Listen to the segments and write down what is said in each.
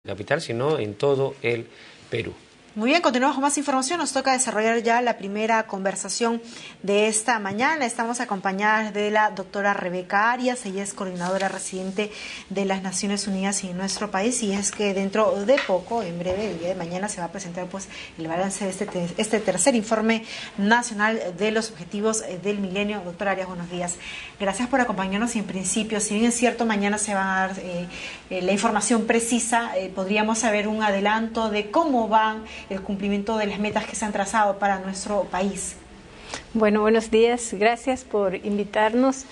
capital, sino en todo el Perú. Muy bien, continuamos con más información. Nos toca desarrollar ya la primera conversación de esta mañana. Estamos acompañadas de la doctora Rebeca Arias. Ella es coordinadora residente de las Naciones Unidas en nuestro país, y es que dentro de poco, en breve, el día de mañana, se va a presentar pues el balance de este tercer informe nacional de los objetivos del milenio. Doctora Arias, buenos días. Gracias por acompañarnos. Y en principio, si bien es cierto, mañana se va a dar la información precisa, podríamos saber un adelanto de cómo van el cumplimiento de las metas que se han trazado para nuestro país. Bueno, buenos días, gracias por invitarnos.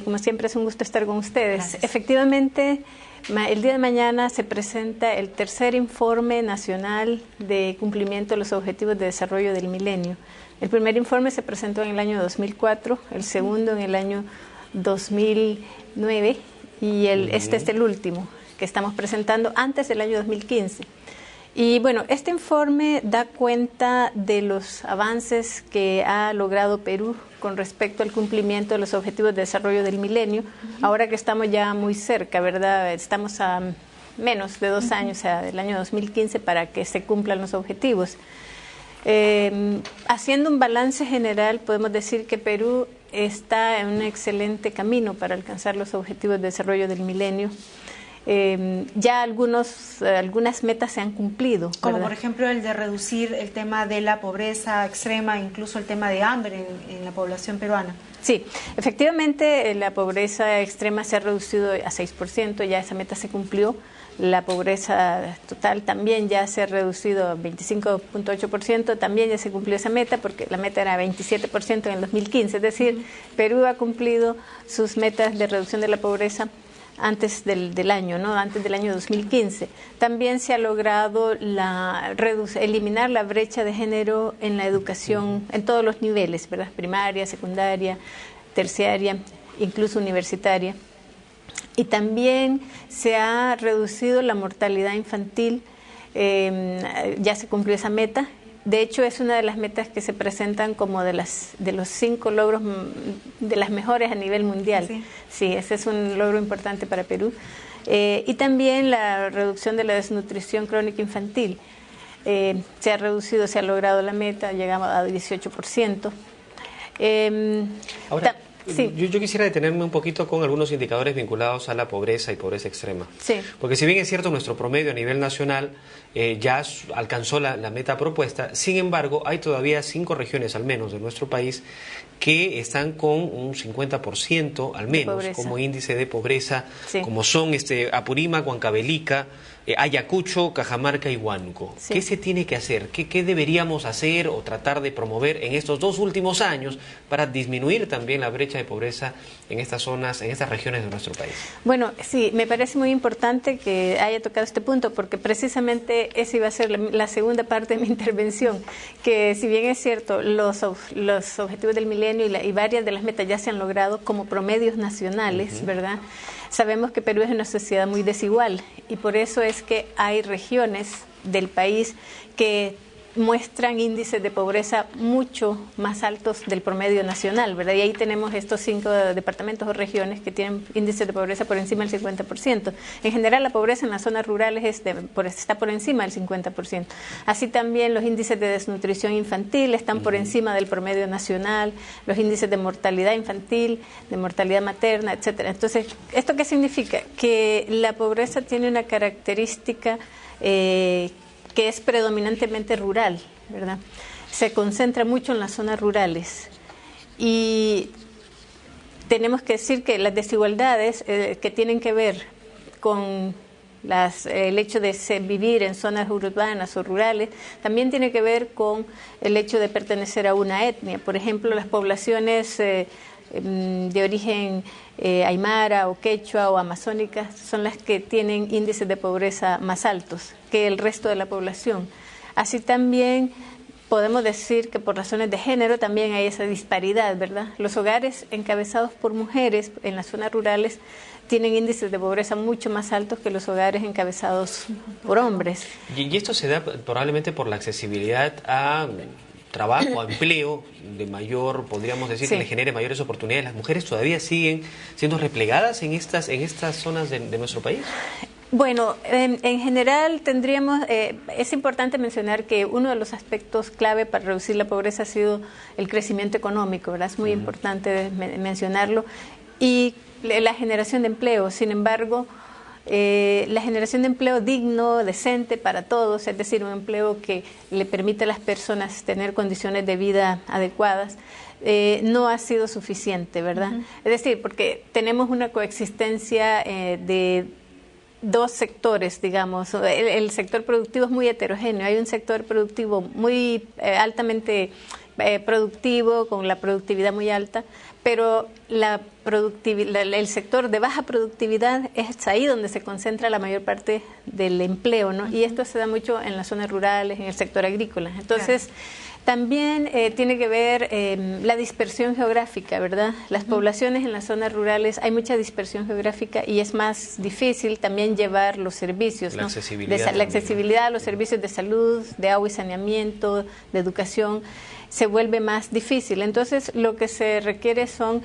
Como siempre es un gusto estar con ustedes. Gracias. Efectivamente, el día de mañana se presenta el tercer informe nacional de cumplimiento de los Objetivos de Desarrollo del Milenio. El primer informe se presentó en el año 2004, el segundo en el año 2009 y este es el último que estamos presentando antes del año 2015. Y bueno, este informe da cuenta de los avances que ha logrado Perú con respecto al cumplimiento de los Objetivos de Desarrollo del Milenio, ahora que estamos ya muy cerca, ¿verdad? Estamos a menos de 2 años, o sea, del año 2015, para que se cumplan los objetivos. Haciendo un balance general, podemos decir que Perú está en un excelente camino para alcanzar los Objetivos de Desarrollo del Milenio. Ya algunas metas se han cumplido, ¿verdad? Como por ejemplo el de reducir el tema de la pobreza extrema, incluso el tema de hambre en la población peruana. Sí, efectivamente la pobreza extrema se ha reducido a 6%, ya esa meta se cumplió. La pobreza total también ya se ha reducido a 25.8%, también ya se cumplió esa meta, porque la meta era 27% en el 2015, es decir, Perú ha cumplido sus metas de reducción de la pobreza antes del año, ¿no? Antes del año 2015. También se ha logrado eliminar la brecha de género en la educación en todos los niveles, ¿verdad? Primaria, secundaria, terciaria, incluso universitaria. Y también se ha reducido la mortalidad infantil, ya se cumplió esa meta. De hecho, es una de las metas que se presentan como de los 5 logros de las mejores a nivel mundial. Sí, ese es un logro importante para Perú. Y también la reducción de la desnutrición crónica infantil. Se ha reducido, se ha logrado la meta, llegamos a 18%. Ahora, sí. Yo quisiera detenerme un poquito con algunos indicadores vinculados a la pobreza y pobreza extrema. Sí. Porque si bien es cierto, nuestro promedio a nivel nacional ya alcanzó la meta propuesta, sin embargo, hay todavía 5 regiones al menos de nuestro país que están con un 50% al menos como índice de pobreza, sí, como son Apurímac, Huancavelica, Ayacucho, Cajamarca y Huánuco. Sí. ¿Qué se tiene que hacer? ¿Qué deberíamos hacer o tratar de promover en estos 2 últimos años para disminuir también la brecha de pobreza en estas zonas, en estas regiones de nuestro país? Bueno, sí, me parece muy importante que haya tocado este punto, porque precisamente esa iba a ser la segunda parte de mi intervención, que si bien es cierto, los objetivos del milenio y varias de las metas ya se han logrado como promedios nacionales, ¿verdad? Sabemos que Perú es una sociedad muy desigual y por eso es que hay regiones del país que muestran índices de pobreza mucho más altos del promedio nacional, ¿verdad? Y ahí tenemos estos 5 departamentos o regiones que tienen índices de pobreza por encima del 50%. En general, la pobreza en las zonas rurales está por encima del 50%. Así también los índices de desnutrición infantil están por encima del promedio nacional, los índices de mortalidad infantil, de mortalidad materna, etcétera. Entonces, ¿esto qué significa? Que la pobreza tiene una característica que es predominantemente rural, ¿verdad? Se concentra mucho en las zonas rurales y tenemos que decir que las desigualdades que tienen que ver con el hecho de vivir en zonas urbanas o rurales también tiene que ver con el hecho de pertenecer a una etnia. Por ejemplo, las poblaciones de origen aymara o quechua o amazónica son las que tienen índices de pobreza más altos que el resto de la población. Así también podemos decir que por razones de género también hay esa disparidad, ¿verdad? Los hogares encabezados por mujeres en las zonas rurales tienen índices de pobreza mucho más altos que los hogares encabezados por hombres. Y esto se da probablemente por la accesibilidad a trabajo, a empleo de mayor, podríamos decir, que le genere mayores oportunidades. ¿Las mujeres todavía siguen siendo replegadas en estas zonas de nuestro país? Bueno, en general tendríamos, es importante mencionar que uno de los aspectos clave para reducir la pobreza ha sido el crecimiento económico, ¿verdad? Es muy importante mencionarlo, y la generación de empleo. Sin embargo, la generación de empleo digno, decente para todos, es decir, un empleo que le permite a las personas tener condiciones de vida adecuadas, no ha sido suficiente, ¿verdad? Es decir, porque tenemos una coexistencia de dos sectores, digamos. El sector productivo es muy heterogéneo. Hay un sector productivo muy altamente productivo, con la productividad muy alta, pero el sector de baja productividad es ahí donde se concentra la mayor parte del empleo, ¿no? Y esto se da mucho en las zonas rurales, en el sector agrícola. Entonces, también tiene que ver la dispersión geográfica, ¿verdad? Las poblaciones en las zonas rurales, hay mucha dispersión geográfica y es más difícil también llevar los servicios, ¿no? La accesibilidad a los servicios de salud, de agua y saneamiento, de educación, se vuelve más difícil. Entonces, lo que se requiere son,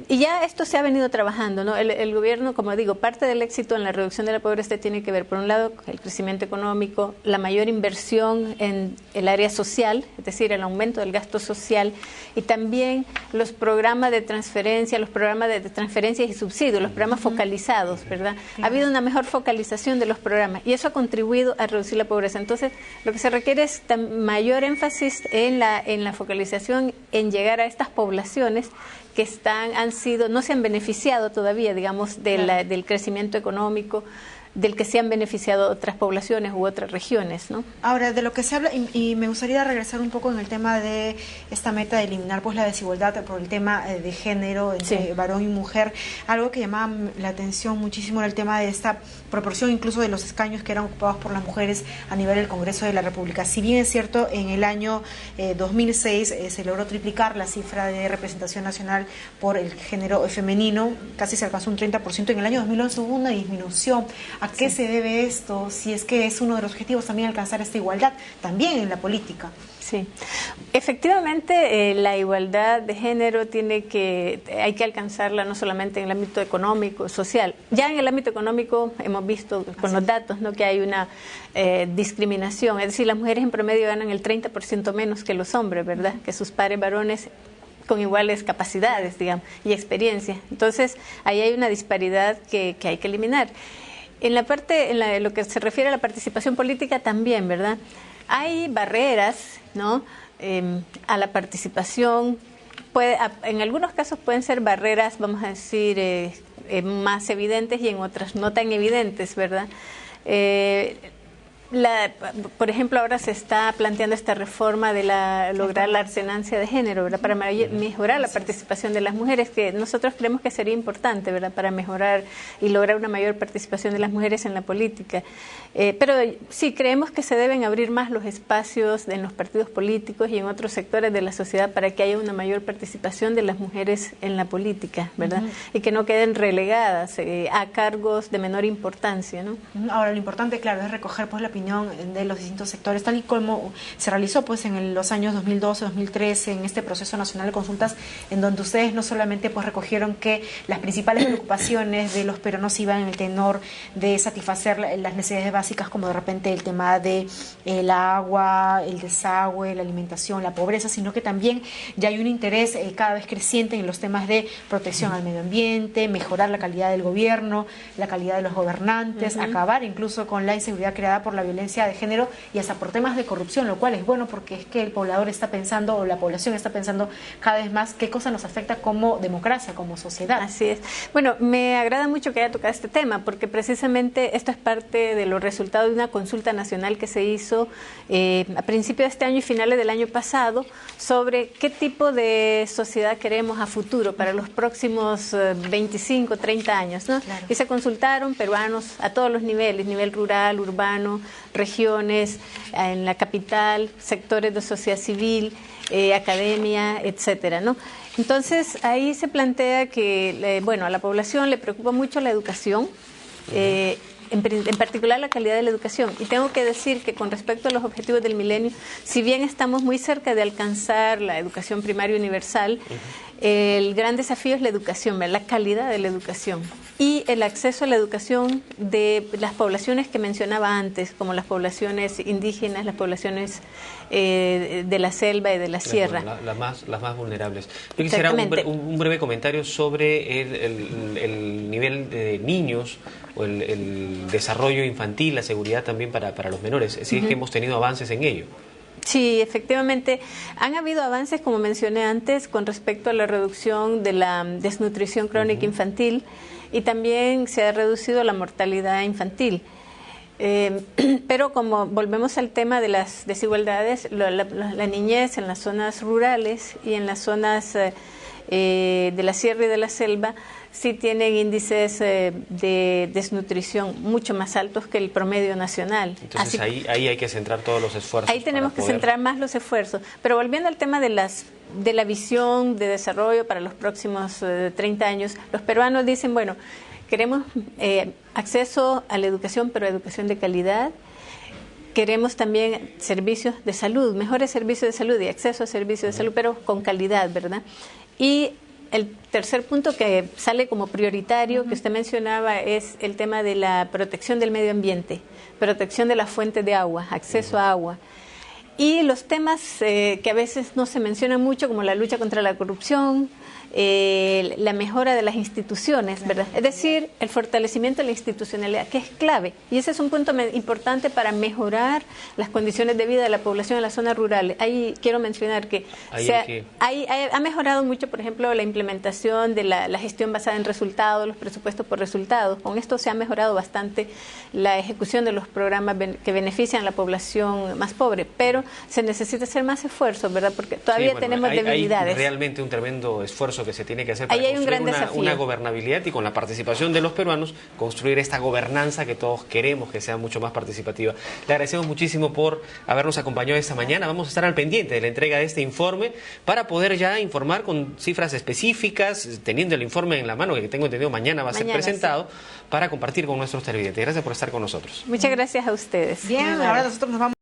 y ya esto se ha venido trabajando, ¿no? El gobierno, como digo, parte del éxito en la reducción de la pobreza tiene que ver, por un lado, el crecimiento económico, la mayor inversión en el área social, es decir, el aumento del gasto social, y también los programas de transferencia, y subsidios, los programas focalizados, ¿verdad? Ha habido una mejor focalización de los programas y eso ha contribuido a reducir la pobreza. Entonces, lo que se requiere es mayor énfasis en la focalización, en llegar a estas poblaciones que no se han beneficiado todavía, digamos, del crecimiento económico, del que se han beneficiado otras poblaciones u otras regiones, ¿no? Ahora, de lo que se habla, y me gustaría regresar un poco en el tema de esta meta de eliminar pues la desigualdad por el tema de género entre varón y mujer. Algo que llamaba la atención muchísimo era el tema de esta proporción incluso de los escaños que eran ocupados por las mujeres a nivel del Congreso de la República. Si bien es cierto, en el año 2006 se logró triplicar la cifra de representación nacional por el género femenino, casi se alcanzó un 30%, en el año 2011 hubo una disminución. ¿A qué se debe esto? Si es que es uno de los objetivos también alcanzar esta igualdad, también en la política. Sí, efectivamente la igualdad de género hay que alcanzarla no solamente en el ámbito económico, social. Ya en el ámbito económico hemos visto con los datos, ¿no?, que hay una discriminación, es decir, las mujeres en promedio ganan el 30% menos que los hombres, ¿verdad?, que sus pares varones con iguales capacidades, digamos, y experiencia. Entonces, ahí hay una disparidad que hay que eliminar. En lo que se refiere a la participación política también, ¿verdad? Hay barreras, ¿no?, a la participación. En algunos casos pueden ser barreras, vamos a decir, más evidentes y en otras no tan evidentes, ¿verdad? Por ejemplo, ahora se está planteando esta reforma de lograr la alternancia de género, ¿verdad?, para mejorar la participación de las mujeres, que nosotros creemos que sería importante, ¿verdad?, para mejorar y lograr una mayor participación de las mujeres en la política. Pero sí, creemos que se deben abrir más los espacios en los partidos políticos y en otros sectores de la sociedad para que haya una mayor participación de las mujeres en la política, ¿verdad?, y que no queden relegadas a cargos de menor importancia, ¿no? Ahora, lo importante, claro, es recoger pues la opinión de los distintos sectores, tal y como se realizó pues en los años 2012, 2013, en este proceso nacional de consultas, en donde ustedes no solamente pues recogieron que las principales preocupaciones de los peruanos iban en el tenor de satisfacer las necesidades básicas, como de repente el tema de el agua, el desagüe, la alimentación, la pobreza, sino que también ya hay un interés cada vez creciente en los temas de protección al medio ambiente, mejorar la calidad del gobierno, la calidad de los gobernantes, acabar incluso con la inseguridad creada por la violencia de género y hasta por temas de corrupción, lo cual es bueno porque es que el poblador está pensando, o la población está pensando cada vez más qué cosa nos afecta como democracia, como sociedad. Así es. Bueno, me agrada mucho que haya tocado este tema porque precisamente esto es parte de los resultados de una consulta nacional que se hizo a principios de este año y finales del año pasado sobre qué tipo de sociedad queremos a futuro para los próximos 25, 30 años, ¿no? Claro. Y se consultaron peruanos a todos los niveles, nivel rural, urbano, regiones, en la capital, sectores de sociedad civil, academia, etcétera, ¿no? Entonces, ahí se plantea que, a la población le preocupa mucho la educación, en particular la calidad de la educación. Y tengo que decir que con respecto a los objetivos del milenio, si bien estamos muy cerca de alcanzar la educación primaria universal, el gran desafío es la educación, la calidad de la educación. y el acceso a la educación de las poblaciones que mencionaba antes, como las poblaciones indígenas, las poblaciones de la selva y de la sierra. Las más vulnerables. Yo quisiera un breve comentario sobre el nivel de niños o el desarrollo infantil, la seguridad también para los menores, si es que hemos tenido avances en ello. Sí, efectivamente, han habido avances, como mencioné antes, con respecto a la reducción de la desnutrición crónica infantil, y también se ha reducido la mortalidad infantil. Pero como volvemos al tema de las desigualdades, la niñez en las zonas rurales y en las zonas de la sierra y de la selva sí tienen índices de desnutrición mucho más altos que el promedio nacional. Entonces ahí hay que centrar todos los esfuerzos. Ahí tenemos que centrar más los esfuerzos. Pero volviendo al tema de la visión de desarrollo para los próximos 30 años, los peruanos dicen, bueno, queremos acceso a la educación, pero educación de calidad. Queremos también servicios de salud, mejores servicios de salud y acceso a servicios de salud, pero con calidad, ¿verdad? Y el tercer punto que sale como prioritario, que usted mencionaba, es el tema de la protección del medio ambiente, protección de las fuentes de agua, acceso a agua. Y los temas que a veces no se mencionan mucho, como la lucha contra la corrupción, la mejora de las instituciones, ¿verdad? Es decir, el fortalecimiento de la institucionalidad, que es clave. Y ese es un punto importante para mejorar las condiciones de vida de la población en las zonas rurales. Ahí quiero mencionar que ha mejorado mucho, por ejemplo, la implementación de la gestión basada en resultados, los presupuestos por resultados. Con esto se ha mejorado bastante la ejecución de los programas que benefician a la población más pobre, pero se necesita hacer más esfuerzo, ¿verdad? Porque todavía tenemos debilidades. Hay realmente un tremendo esfuerzo que se tiene que hacer para construir una gobernabilidad y con la participación de los peruanos construir esta gobernanza que todos queremos que sea mucho más participativa. Le agradecemos muchísimo por habernos acompañado esta mañana. Vamos a estar al pendiente de la entrega de este informe para poder ya informar con cifras específicas, teniendo el informe en la mano, que tengo entendido mañana va a ser presentado, para compartir con nuestros televidentes. Gracias por estar con nosotros. Muchas gracias a ustedes. Bien, ahora nosotros nos vamos